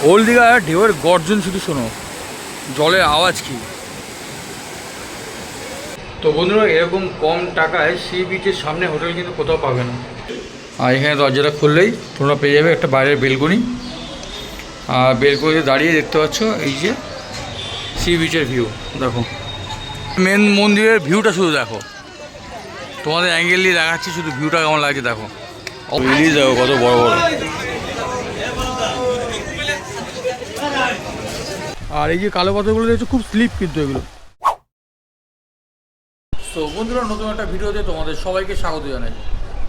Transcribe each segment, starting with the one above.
Old Digha ঢেউয়ের গর্জন শুধু শোনো, জলের আওয়াজ কি। তো বন্ধুরা, এরকম কম টাকায় সি বিচের সামনে হোটেল কিন্তু কোথাও পাবে না। আর এখানে দরজাটা খুললেই তোমরা পেয়ে যাবে একটা বাইরের বেলকনি। আর বেলকনিতে দাঁড়িয়ে দেখতে পাচ্ছ এই যে সি বিচের ভিউ। দেখো মেন মন্দিরের ভিউটা শুধু দেখো, তোমাদের অ্যাঙ্গেল দিয়ে দেখাচ্ছি, শুধু ভিউটা কেমন লাগছে দেখো। রিলিজ দেখো কত বড় বড়। আর এই যে কালো পাথরগুলো দেখছো খুব স্লিপ কিন্তু এগুলো। তো বন্ধুরা, নতুন একটা ভিডিওতে তোমাদের সবাইকে স্বাগত জানাই।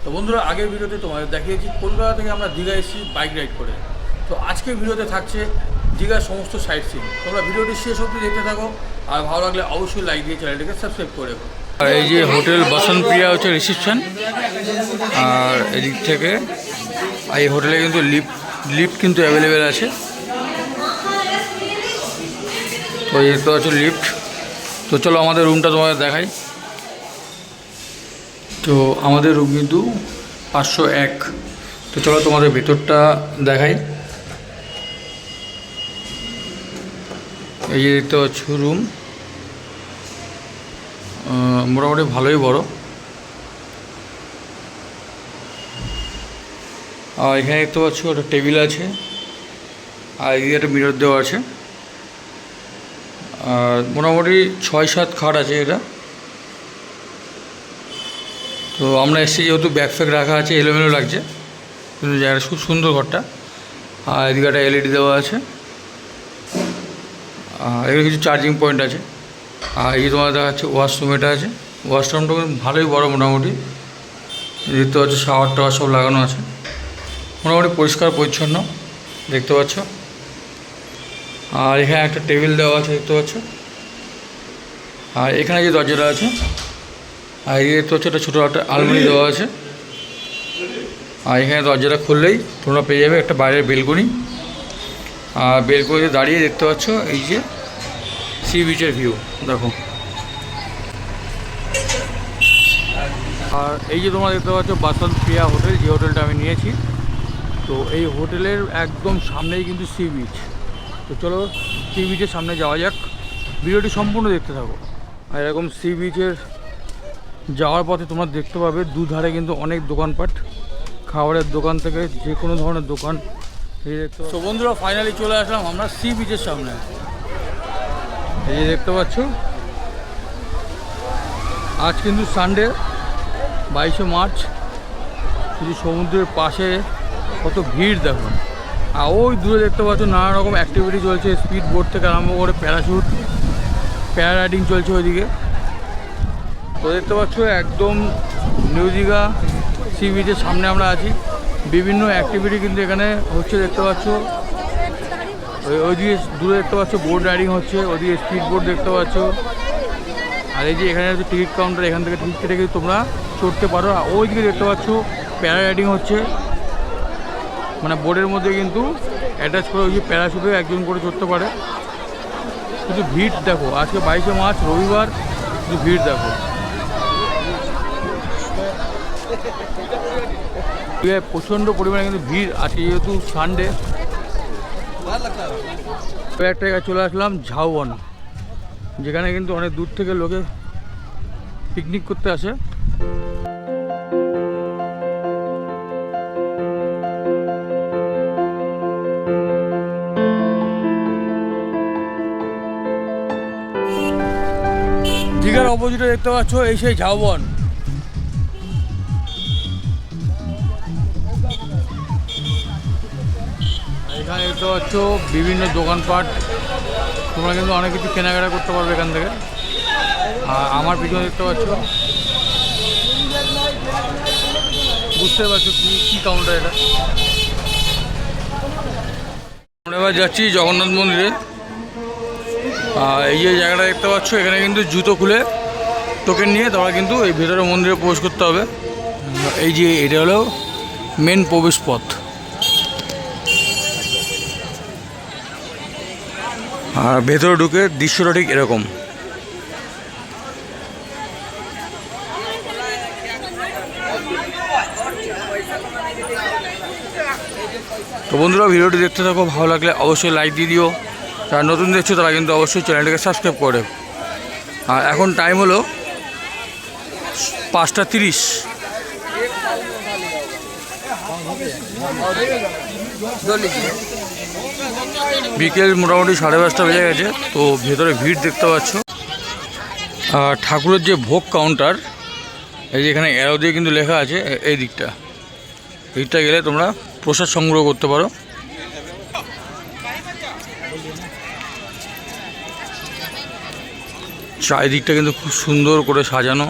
তো বন্ধুরা, আগের ভিডিওতে তোমাদের দেখিয়েছি কলকাতা থেকে আমরা দীঘা এসেছি বাইক রাইড করে। তো আজকের ভিডিওতে থাকছে দীঘার সমস্ত সাইট সিন। তোমরা ভিডিওটি শেষ অবধি দেখতে থাকো, আর ভালো লাগলে অবশ্যই লাইক দিয়ে চ্যানেলটিকে সাবস্ক্রাইব করে দেবো। আর এই যে হোটেল বসন্তপ্রিয়া হচ্ছে রিসেপশন, আর এদিক থেকে এই হোটেলে কিন্তু লিফট কিন্তু অ্যাভেলেবেল আছে। তো এই তো আছে লিফট। তো চলো আমাদের রুমটা তোমাদের দেখাই। তো আমাদের রুম কিন্তু 501। তো চলো তোমাদের ভেতরটা দেখাই। এই যে দেখতে পাচ্ছ রুম, মোটামুটি ভালোই বড়। আর এখানে দেখতে পাচ্ছ একটা টেবিল আছে, আর এদিকে একটা মিরর দেওয়া আছে। আর মোটামুটি 6-7 খাট আছে এটা। তো আমরা এসেছি যেহেতু ব্যাগ ফ্যাগ রাখা আছে, এলোমেলো লাগছে, কিন্তু জায়গাটা খুব সুন্দর ঘরটা। আর এদিকে একটা এলইডি দেওয়া আছে, আর এখানে কিছু চার্জিং পয়েন্ট আছে। আর এই তোমার দেখা যাচ্ছে ওয়াশরুম এটা আছে। ওয়াশরুমটা কিন্তু ভালোই বড় মোটামুটি। দেখতে পাচ্ছ শাওয়ার টাওয়ার সব লাগানো আছে, মোটামুটি পরিষ্কার পরিচ্ছন্ন দেখতে পাচ্ছ। আর এখানে একটা টেবিল দেওয়া আছে দেখতে পাচ্ছ। আর এখানে যে দরজাটা আছে, আর এই দেখতে পাচ্ছ একটা ছোটো একটা আলমারি দেওয়া আছে। আর এখানে দরজাটা খুললেই তোমরা পেয়ে যাবে একটা বাইরের বেলকনি। আর বেলকনিতে দাঁড়িয়ে দেখতে পাচ্ছ এই যে সি বিচের ভিউ দেখো। আর এই যে তোমরা দেখতে পাচ্ছ বসন্তপ্রিয়া হোটেল, যে হোটেলটা আমি নিয়েছি। তো এই হোটেলের একদম সামনেই কিন্তু সি বিচ। তো চলো সি বিচের সামনে যাওয়া যাক, ভিডিওটি সম্পূর্ণ দেখতে থাকো। আর এরকম সি বিচের যাওয়ার পথে তোমরা দেখতে পাবে দুধারে কিন্তু অনেক দোকানপাট, খাবারের দোকান থেকে যে কোনো ধরনের দোকান এই দেখতে। তো বন্ধুরা, ফাইনালি চলে আসলাম আমরা সি বিচের সামনে। এই যে দেখতে পাচ্ছ, আজ কিন্তু সানডে 22শে মার্চ। শুধু সমুদ্রের পাশে কত ভিড় দেখো। আর ওই দূরে দেখতে পাচ্ছ নানা রকম অ্যাক্টিভিটি চলছে, স্পিড বোট থেকে আরম্ভ করে প্যারাশুট, প্যারারাইডিং চলছে ওইদিকে। তো দেখতে পাচ্ছ একদম নিউ দীঘা সি বিচের সামনে আমরা আছি। বিভিন্ন অ্যাক্টিভিটি কিন্তু এখানে হচ্ছে দেখতে পাচ্ছ। ওইদিকে দূরে দেখতে পাচ্ছ বোট রাইডিং হচ্ছে, ওইদিকে স্পিড বোট দেখতে পাচ্ছ। আর এই যে এখানে হচ্ছে টিকিট কাউন্টার, এখান থেকে টিকিট কেটে কিন্তু তোমরা চড়তে পারো। আর ওইদিকে দেখতে পাচ্ছ প্যারারাইডিং হচ্ছে, মানে বোটের মধ্যে কিন্তু অ্যাটাচ করে ওই যে প্যারাশুটে একজন করে চড়তে পারে। কিন্তু ভিড় দেখো, আজকে 22শে মার্চ রবিবার, কিন্তু ভিড় দেখো। প্রচণ্ড পরিমাণে কিন্তু ভিড় আজকে যেহেতু সানডে। একটা জায়গায় চলে আসলাম ঝাউবন, যেখানে কিন্তু অনেক দূর থেকে লোকে পিকনিক করতে আসে। দীঘার অপোজিটে দেখতে পাচ্ছ এই সেই ঝাউবন। এখানে দেখতে পাচ্ছ বিভিন্ন দোকানপাট, তোমরা কিন্তু অনেক কিছু কেনাকাটা করতে পারবে এখান থেকে। আর আমার পিছনে দেখতে পাচ্ছ, বুঝতে পারছো কি কাউন্টার এটা। আমরা এবার যাচ্ছি জগন্নাথ মন্দিরে। এই যে জায়গাটা দেখতে পাচ্ছ, এখানে কিন্তু জুতো খুলে টোকেন নিয়ে তোমরা কিন্তু এই ভেতরে মন্দিরে প্রবেশ করতে হবে। এই যে এটা হলো মেন প্রবেশ পথ। আর ভেতরে ঢুকে দৃশ্যটা ঠিক এরকম। তো বন্ধুরা, ভিডিওটি দেখতে থাকো, ভালো লাগলে অবশ্যই লাইক দিয়ে দিও। যারা নতুন দেখছো তারা কিন্তু অবশ্যই চ্যানেলটাকে সাবস্ক্রাইব করে। আর এখন টাইম হলো 5:30। বিকেল মোটামুটি 5:30 বেজে গেছে। তো ভেতরে ভিড় দেখতে পাচ্ছ। আর ঠাকুরের যে ভোগ কাউন্টার, এই যে এখানে অ্যারো দিয়ে কিন্তু লেখা আছে, এই দিকটা গেলে তোমরা প্রসাদ সংগ্রহ করতে পারো। চারিদিকটা কিন্তু খুব সুন্দর করে সাজানো,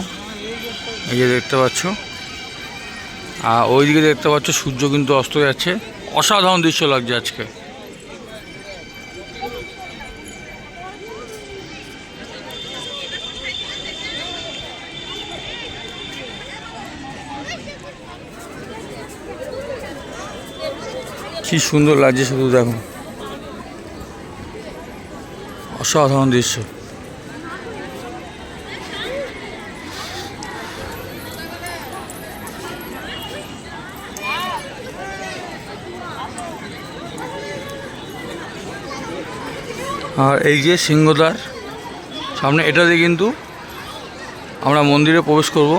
এই যে দেখতে পাচ্ছ। আর ওইদিকে দেখতে পাচ্ছ সূর্য কিন্তু অস্ত যাচ্ছে। অসাধারণ দৃশ্য লাগছে আজকে। কি সুন্দর লাগছে শুধু দেখো, অসাধারণ দৃশ্য। আর এই যে সিংহদ্বার সামনে, এটা দিয়ে কিন্তু আমরা মন্দিরে প্রবেশ করব।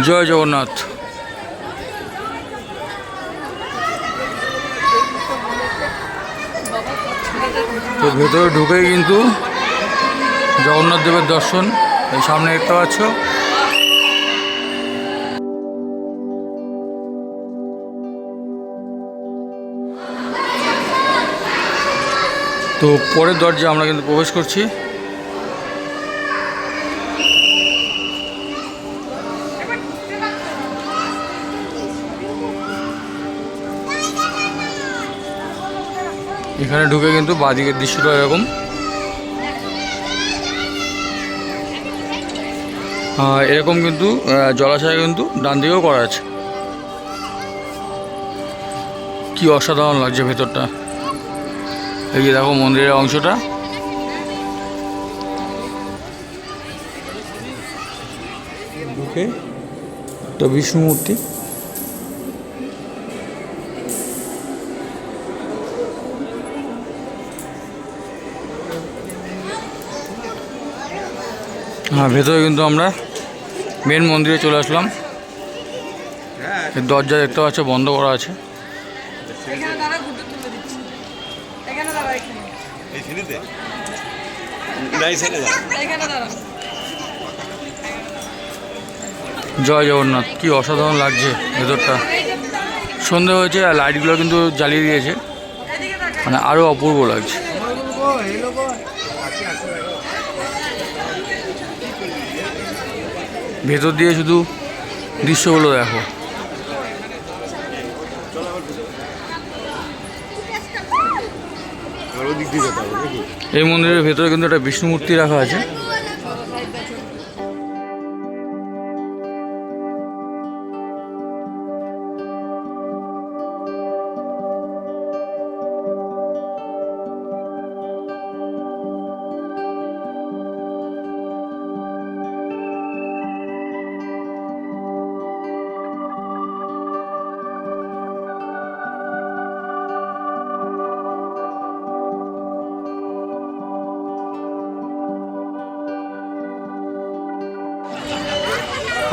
জয় জগন্নাথ। তো ভেতরে ঢুকেই কিন্তু জগন্নাথ দেবের দর্শন এই সামনে দেখতে পাচ্ছ। তো পরের দরজা আমরা কিন্তু প্রবেশ করছি। এখানে ঢুকে কিন্তু বাঁদিকের দৃশ্যটা এরকম। এরকম কিন্তু জলাশয় কিন্তু ডান দিকেও করা আছে। কি অসাধারণ লাগছে ভেতরটা। এই যে দেখো মন্দিরের অংশটা। ঢুকে একটা বিষ্ণু মূর্তি। ভেতরে কিন্তু আমরা মেন মন্দিরে চলে আসলাম। দরজা দেখতে পাচ্ছ বন্ধ করা আছে। জয় জগন্নাথ। কি অসাধারণ লাগছে ভেতরটা। সন্ধে হয়েছে আর লাইটগুলো কিন্তু জ্বালিয়ে দিয়েছে, মানে আরও অপূর্ব লাগছে। ভেতর দিয়ে শুধু দৃশ্যগুলো দেখো। এই মন্দিরের ভেতরে কিন্তু একটা বিষ্ণু মূর্তি রাখা আছে।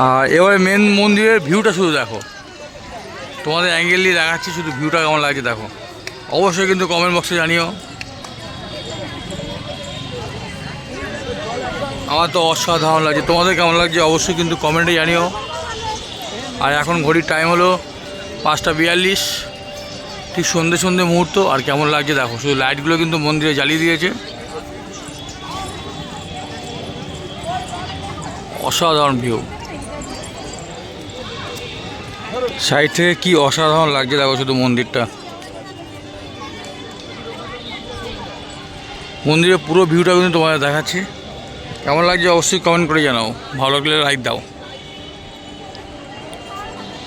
আর এবারে মেন মন্দিরের ভিউটা শুধু দেখো, তোমাদের অ্যাঙ্গেল দিয়ে দেখাচ্ছি, শুধু ভিউটা কেমন লাগছে দেখো। অবশ্যই কিন্তু কমেন্ট বক্সে জানিও। আমার তো অসাধারণ লাগছে, তোমাদের কেমন লাগছে অবশ্যই কিন্তু কমেন্টে জানিও। আর এখন ঘড়ির টাইম হলো 5:42, ঠিক সন্ধে মুহূর্ত। আর কেমন লাগছে দেখো, শুধু লাইটগুলো কিন্তু মন্দিরে জ্বালিয়ে দিয়েছে। অসাধারণ ভিউ। সাইড থেকে কি অসাধারণ লাগছে দেখো শুধু মন্দিরটা। মন্দিরের পুরো ভিউটা কিন্তু তোমাদের দেখাচ্ছি। কেমন লাগছে অবশ্যই কমেন্ট করে জানাও, ভালো লাগলে লাইক দাও।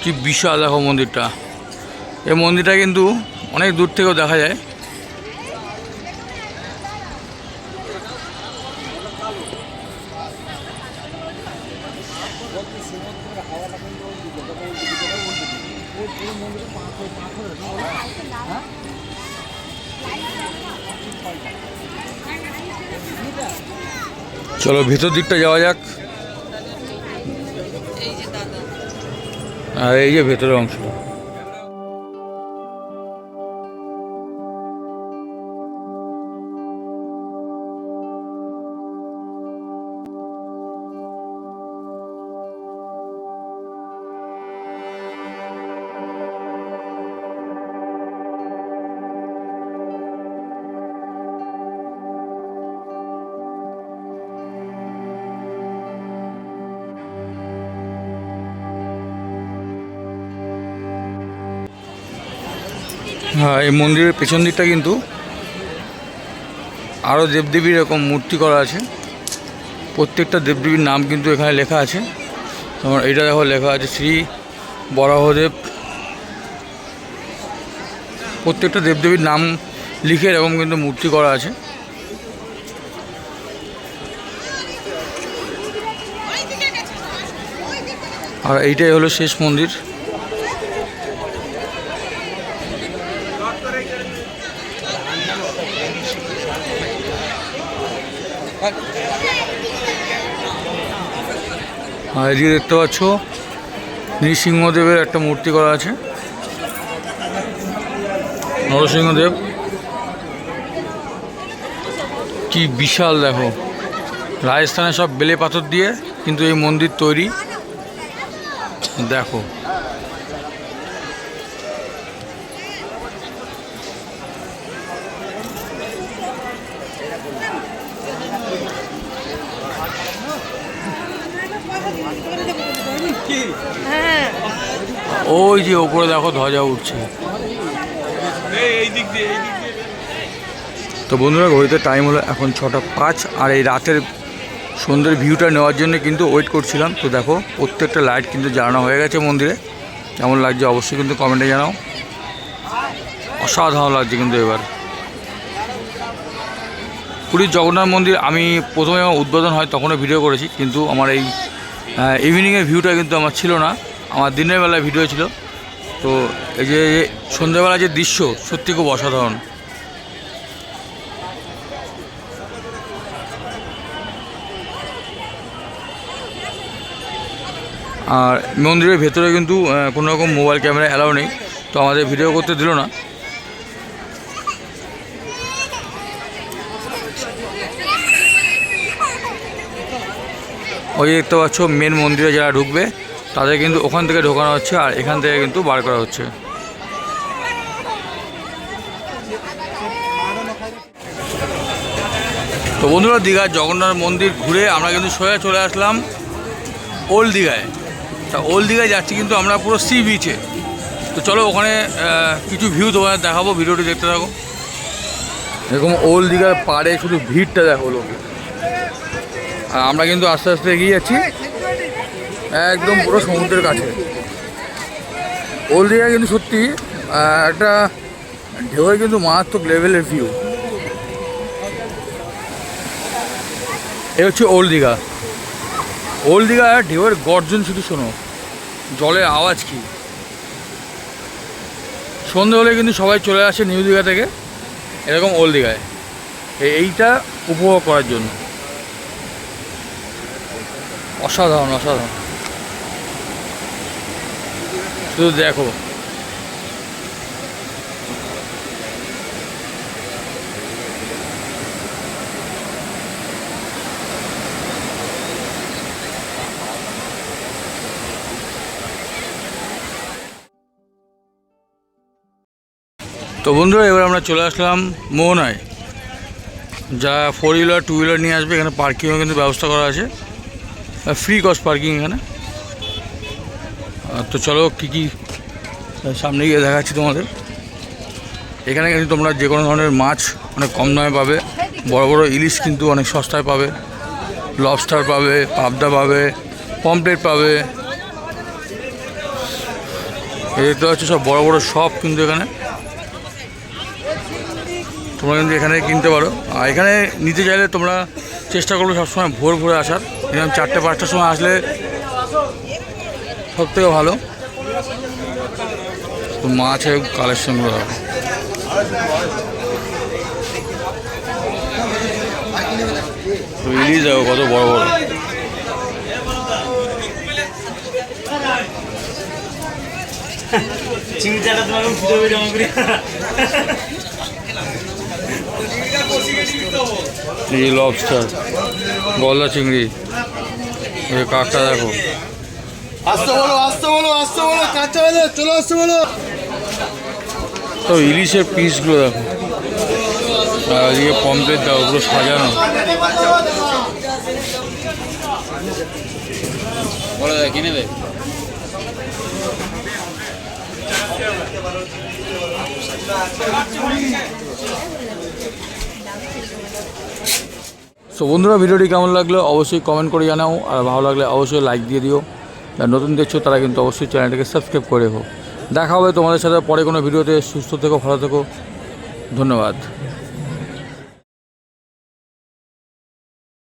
কি বিশাল দেখো মন্দিরটা। এই মন্দিরটা কিন্তু অনেক দূর থেকেও দেখা যায়। চলো ভিতর দিকটা যাওয়া যাক। আর এই যে ভেতরের অংশটা, হ্যাঁ এই মন্দিরের পেছন দিকটা কিন্তু আরও দেবদেবীর এরকম মূর্তি করা আছে। প্রত্যেকটা দেবদেবীর নাম কিন্তু এখানে লেখা আছে। তোমার এটা দেখো লেখা আছে শ্রী বরাহদেব। প্রত্যেকটা দেবদেবীর নাম লিখে এরকম কিন্তু মূর্তি করা আছে। আর এইটাই হলো শেষ মন্দির। আর এদিকে দেখতে পাচ্ছ নৃসিংহদেবের একটা মূর্তি করা আছে, নরসিংহদেব। কি বিশাল দেখো, রাজস্থানে সব বেলে পাথর দিয়ে কিন্তু এই মন্দির তৈরি। দেখো ওই যে ওপরে দেখো ধ্বজা উঠছে। তো বন্ধুরা ঘড়িতে টাইম হলো এখন 6:05। আর এই রাতের সন্ধ্যের ভিউটা নেওয়ার জন্য কিন্তু ওয়েট করছিলাম। তো দেখো প্রত্যেকটা লাইট কিন্তু জ্বালানো হয়ে গেছে মন্দিরে। কেমন লাগছে অবশ্যই কিন্তু কমেন্টে জানাও। অসাধারণ লাগছে কিন্তু এবার। পুরীর জগন্নাথ মন্দির আমি প্রথমে উদ্বোধন হয় তখনও ভিডিও করেছি, কিন্তু আমার এই ইভিনিংয়ের ভিউটা কিন্তু আমার ছিল না, আমার দিনের বেলায় ভিডিও ছিল। তো এই যে সন্ধ্যেবেলা যে দৃশ্য সত্যি খুব অসাধারণ। আর মন্দিরের ভেতরে কিন্তু কোনো রকম মোবাইল ক্যামেরা অ্যালাউ নেই, তো আমাদের ভিডিও করতে দিল না। ওই দেখতে পাচ্ছ মেন মন্দিরে যারা ঢুকবে তাদের কিন্তু ওখান থেকে ঢোকানো হচ্ছে, আর এখান থেকে কিন্তু বার করা হচ্ছে। তো বন্ধুরা দীঘার জগন্নাথ মন্দির ঘুরে আমরা কিন্তু সোজা চলে আসলাম ওল্ড দীঘায়। তা ওল্ড দীঘায় যাচ্ছি কিন্তু আমরা পুরো সি বিচে। তো চলো ওখানে কিছু ভিউ তোমাদের দেখাবো, ভিডিওটি দেখতে থাকো। এরকম ওল্ড দীঘার পাড়ে শুধু ভিড়টা দেখো লোকে। আর আমরা কিন্তু আস্তে আস্তে এগিয়ে যাচ্ছি একদম পুরো সমুদ্রের কাছে। ওল্ড দীঘা কিন্তু সত্যি একটা ঢেউয়ে কিন্তু মারাত্মক লেভেলের ভিউ। এ হচ্ছে ওল্ড দীঘা। ওল্ড দীঘা ঢেউয়ের গর্জন শুধু শোনো, জলের আওয়াজ কি। সন্ধে হলে কিন্তু সবাই চলে আসে নিউ দীঘা থেকে এরকম ওল্ড দীঘায় এইটা উপভোগ করার জন্য। অসাধারণ অসাধারণ, শুধু দেখো। তো বন্ধুরা এবার আমরা চলে আসলাম মোহনায়। যারা 4 হুইলার 2 হুইলার নিয়ে আসবে এখানে পার্কিংও কিন্তু ব্যবস্থা করা আছে, ফ্রি কস্ট পার্কিং এখানে। তো চলো কী কী সামনে গিয়ে দেখাচ্ছি তোমাদের। এখানে কিন্তু তোমরা যে কোনো ধরনের মাছ অনেক কম দামে পাবে। বড় বড় ইলিশ কিন্তু অনেক সস্তায় পাবে, লবস্টার পাবে, পাবদা পাবে, পমপ্লেট পাবে। এই দেখতে হচ্ছে সব বড় বড় শপ কিন্তু এখানে তোমরা কিন্তু এখানে কিনতে পারো। আর এখানে নিতে চাইলে তোমরা চেষ্টা করবে সবসময় ভোর ভোরে আসার। এরকম 4টে 5টার সময় আসলে সব থেকে ভালো। তো মাছের কালেকশনগুলো হবে। তো ইলিশ দেখো কত বড় বড়। এই লবস্টার, গলদা চিংড়ি, কাঁকড়া দেখো। তো ইলিশের পিসগুলো দেখো, আর ওইদিকে পমপ্লেট দাও, ওগুলো সাজানো। কি নেবে? সো বন্ধুরা, ভিডিওটি কেমন লাগলো অবশ্যই কমেন্ট করে জানাও, আর ভালো লাগলে অবশ্যই লাইক দিয়ে দিও। যারা নতুন দেখছো তারা কিন্তু অবশ্যই চ্যানেলটাকে সাবস্ক্রাইব করে রেখো। দেখা হবে তোমাদের সাথে পরে কোনো ভিডিওতে। সুস্থ থেকো, ভালো থেকো, ধন্যবাদ।